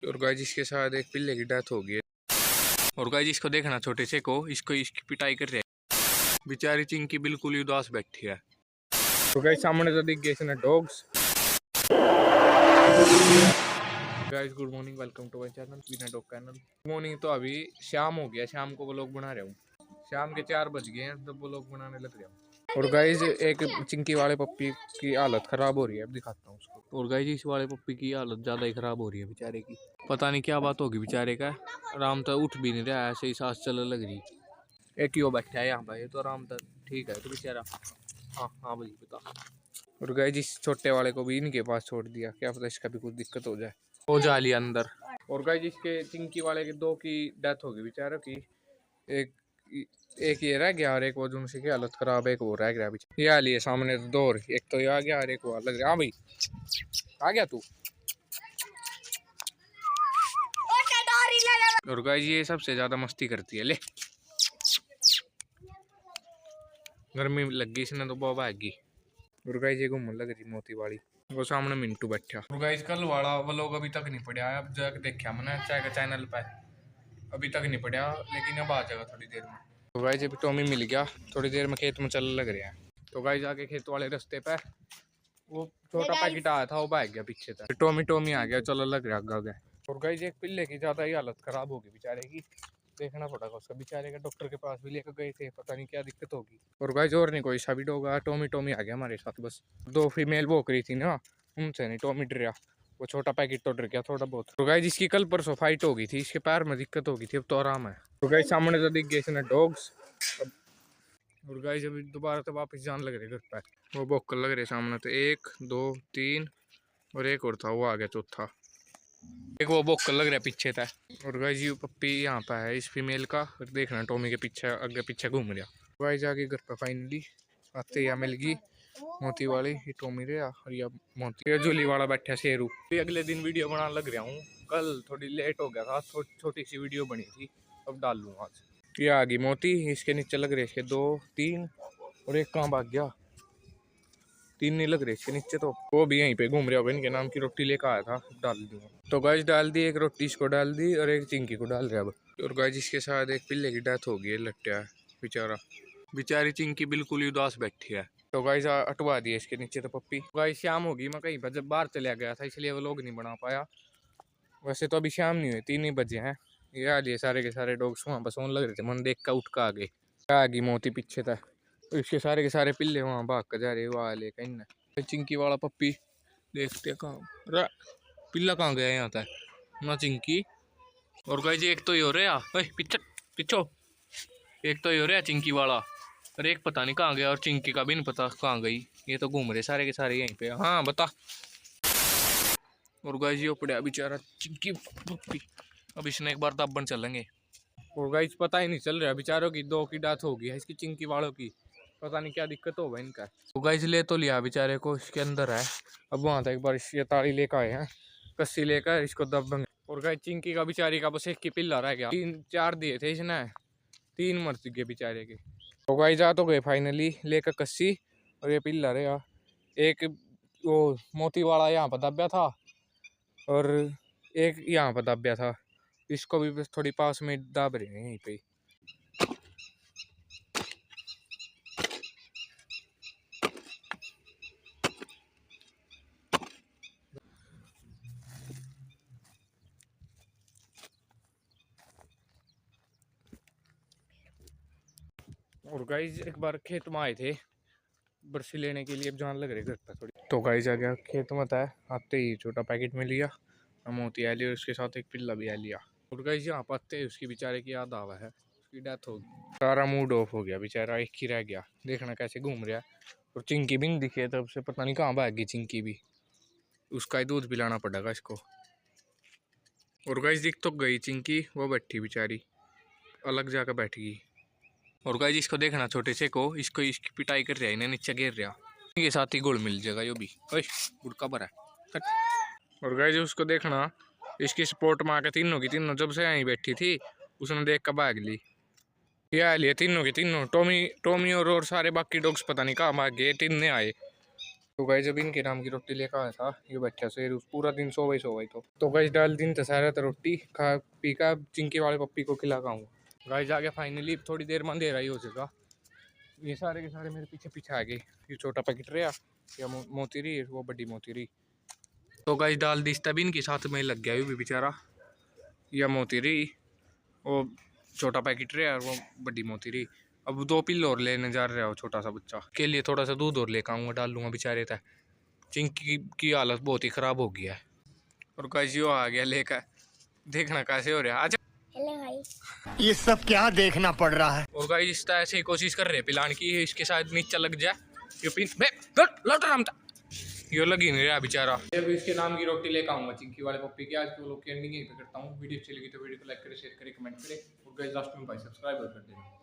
और गाइस इसके साथ एक पिल्ले की डेथ हो गई है। और गाइस इसको देखना, छोटे से को इसको इसकी पिटाई कर रहे हैं। बेचारी चिंकी बिल्कुल ही उदास बैठी है। तो गाइस सामने तो दिख गए इसने dogs. Guys good morning, welcome to my channel बिना डॉग चैनल। Good morning. तो अभी शाम हो गया, शाम को व्लॉग बना रहा हूँ। शाम के 4 बज गए हैं तब व्लॉग बनाने लग रहा हूँ। और गाइस एक चिंकी वाले पप्पी की हालत खराब हो रही है, अब दिखाता हूँ उसको। और गाइस इस वाले पप्पी की हालत ज्यादा ही खराब हो रही है बेचारे की। पता नहीं क्या बात होगी बेचारे का, आराम तक उठ भी नहीं रहा है, ऐसे ही सांस चलने लग रही। एक ही वो बैठा है यहाँ पर, ये तो आराम तक ठीक है तो बेचारा। हाँ हाँ भाई बता। और गाइस इस छोटे वाले को भी इनके पास छोड़ दिया, क्या पता इसका भी कुछ दिक्कत हो जाए। हो जा लिया अंदर। और गाइस इसके चिंकी वाले के 2 की डेथ होगी बेचारों की। एक एक ये रह गया और एक वो उनसे की हालत खराब है, एक वो रह गया पीछे। ये आ लिए सामने तो 2, एक तो ये आ गया और एक वो लग रहा। हाँ भाई आ गया तू। और गाइस ये सबसे ज्यादा मस्ती करती है। ले गर्मी लग गई इसने तो बहुत भागी। और गाइस ये घूमने लग रही मोती वाली, वो सामने मिंटू बैठा। और गाइस कल वाला व्लॉग अभी तक नहीं पड़ा है, अब जाके देखा मैंने चाय का चैनल पे, अभी तक नहीं पड़ा लेकिन अब आ जाएगा थोड़ी देर में। तो गाइस अभी टॉमी मिल गया, थोड़ी देर में खेत में चलने लग रहे हैं। तो गाइस आके खेत वाले रास्ते पे वो छोटा पैकेट आया था, वो भाग गया पीछे तक। टॉमी आ गया, चलो लग रहा आगे। और गाइस एक पिल्ले की ज्यादा ही हालत खराब होगी बेचारे की, देखना पड़ेगा उसका। बेचारे का डॉक्टर के पास भी लेकर गए थे, पता नहीं क्या दिक्कत होगी। और गाइस और नहीं कोई सा भी डॉग, टॉमी आ गया हमारे साथ। बस 2 फीमेल भौंक रही थी ना, उनसे नहीं टॉमी डर, वो छोटा पैकेट तो डर गया थोड़ा बहुत। तो गाइस इसकी कल परसों फाइट हो गई थी, इसके पैर में दिक्कत हो गई थी, अब तो आराम है। तो गाइस सामने तो दिख गए इसने डॉग्स। और गाइस अभी दोबारा तो वापस जान लग रहे घर पर, वो भौंकने लग रहे सामने। तो 1 2 3 और एक और था, वो आ गया चौथा। एक वो भौंकने लग रहा है पीछे था। और गाइस ये पप्पी यहाँ पे है इस फीमेल का, देखना टॉमी के पीछे आगे पीछे घूम रहा। गाइस आगे घर पर फाइनली आते या मिल गई मोती वाली, ये टॉमी रे और या मोती जूली वाला बैठा शेरू। अगले दिन वीडियो बनाने लग रहा हूँ, कल थोड़ी लेट हो गया था, छोटी सी वीडियो बनी थी, अब डाल लूँगा आज। ये आ गई मोती, इसके नीचे लग रहे इसके 2 3 और एक कहाँ भाग गया, 3 नहीं लग रहे इसके नीचे। तो वो भी यहीं पे घूम रहा होगा, इनके नाम की रोटी लेकर आया था, डाल दूंगा। तो गाइस डाल दी, एक रोटी इसको डाल दी और एक चिंकी को डाल रहा अब। और गाइस इसके साथ एक पिल्ले की डेथ हो गई है, लट्टिया है बेचारा। बेचारी चिंकी बिल्कुल ही उदास बैठी है। तो गाइस अटवा दिए इसके नीचे तो पप्पी। गाइस शाम होगी, मैं कहीं पर जब बाहर चला गया था इसलिए वो लोग नहीं बना पाया। वैसे तो अभी शाम नहीं हुई, 3 ही बजे हैं। ये आ लिए सारे के सारे डॉग्स वहाँ पर सोने लग रहे थे, मन देख कर उठ कर आ गए। आ गई मोती पीछे था, इसके सारे के सारे पिल्ले वहाँ भाग कर जा रहे, वहाँ ले कहीं। चिंकी वाला पप्पी देखते कहाँ, पिल्ला कहाँ गया यहाँ तक ना चिंकी। और गाइस एक तो ही हो रहा है पीछे पीछो, एक तो ही हो रहा है चिंकी वाला, और एक पता नहीं कहाँ गया, और चिंकी का भी नहीं पता कहाँ गई। ये तो घूम रहे सारे के सारे यहीं पे। हाँ बता। और गाइस ये पड़ा बेचारा चिंकी पप्पी, अब इसने एक बार दबन चलेंगे। और गाइस पता ही नहीं चल रहा, बेचारों की 2 की डेथ हो गई है, इसकी चिंकी वालों की पता नहीं क्या दिक्कत होगा इनका। तो गाइस ले तो लिया बेचारे को, इसके अंदर है। अब वहाँ था एक बार ये ताड़ी लेकर आए हैं, कस्सी लेकर इसको दबेंगे। और गाइस चिंकी का बेचारी का बस एक की पिल्ला रह गया, 3 4 दिए थे इसने, 3 मर गए बेचारे के। तो गाइस आ तो गए फाइनली लेकर कस्सी, और ये पिल्ला रहा। एक वो मोती वाला यहाँ पर दबया था और एक यहाँ पर दबया था, इसको भी बस थोड़ी पास में दाब रहे हैं यहीं पे। और गाइस एक बार खेत में आए थे बरसी लेने के लिए, अब जान लग रही घर पर थोड़ी। तो गाइस आ गया खेत में था, आते ही छोटा पैकेट में लिया, मोती आ लिया, उसके साथ एक पिल्ला भी आ लिया। और गाइस यहाँ पर आते ही उसकी बेचारे की याद आवा है, उसकी डेथ हो गई, सारा मूड ऑफ हो गया बेचारा, एक ही रह गया। देखना कैसे घूम रहा। और चिंकी भी नहीं दिखी, तब से पता नहीं कहाँ भाग गई चिंकी भी, उसका ही दूध पिलाना पड़ेगा इसको। और गाइस दिख तो गई चिंकी, वो बैठी बेचारी अलग जाकर बैठ गई। और गाइस इसको देखना, छोटे से को इसको इसकी पिटाई कर रहा है, इन्हें नीचे गिर रहा, ये साथ ही गोल मिल जाएगा यो भी। ओए गुड़का भरा है। और गाइस उसको देखना, इसकी सपोर्ट में आके तीनों की तीनों जब से यहीं बैठी थी उसने देख कर भाग ली। ये आ लिए तीनों की तीनों, टॉमी और सारे बाकी डॉग्स पता नहीं कहाँ भाग गए, 3 ने आए। तो गाइस जब इनके नाम की रोटी लेकर आया था ये बच्चा से पूरा दिन सो गई तो गाइस डाल दिन तसारा था रोटी खा पी का चिंकी वाले पप्पी को खिला खाऊंगा। गाइस आगे फाइनली थोड़ी देर में अंधेरा ही हो जाएगा। ये सारे के सारे मेरे पीछे पीछे आ गए। ये छोटा पैकेट रहा या मोती रही वो बड़ी मोती रही। तो गाइस डाल दी तभी इनके साथ में लग गया भी बेचारा। या मोती रही वो छोटा पैकेट रहा और वो बड़ी मोती रही। अब 2 पिल्लो और लेने जा रहा हो छोटा सा बच्चा के लिए थोड़ा सा दूध और लेकर आऊँगा डाल लूँगा बेचारे तक। चिंकी की हालत बहुत ही ख़राब हो गया है। और गाइस यो आ गया लेकर देखना कैसे हो रहा है। अच्छा हेलो भाई, ये सब क्या देखना पड़ रहा है। और गाइस इस तरह से ही कोशिश कर रहे हैं पिलाने की इसके साथ नीचे लग जाए। यो पिन लौट रहा था यो लग ही नहीं रहा बेचारा। अब इसके नाम की रोटी लेकर आऊँगा चिंकी वाले पप्पी की। आज के लोग की एंडिंग यहीं पे करता हूँ। वीडियो अच्छी लगी तो वीडियो को लाइक करें शेयर करें कमेंट करें और गाइस लास्ट में भाई सब्सक्राइब कर देना।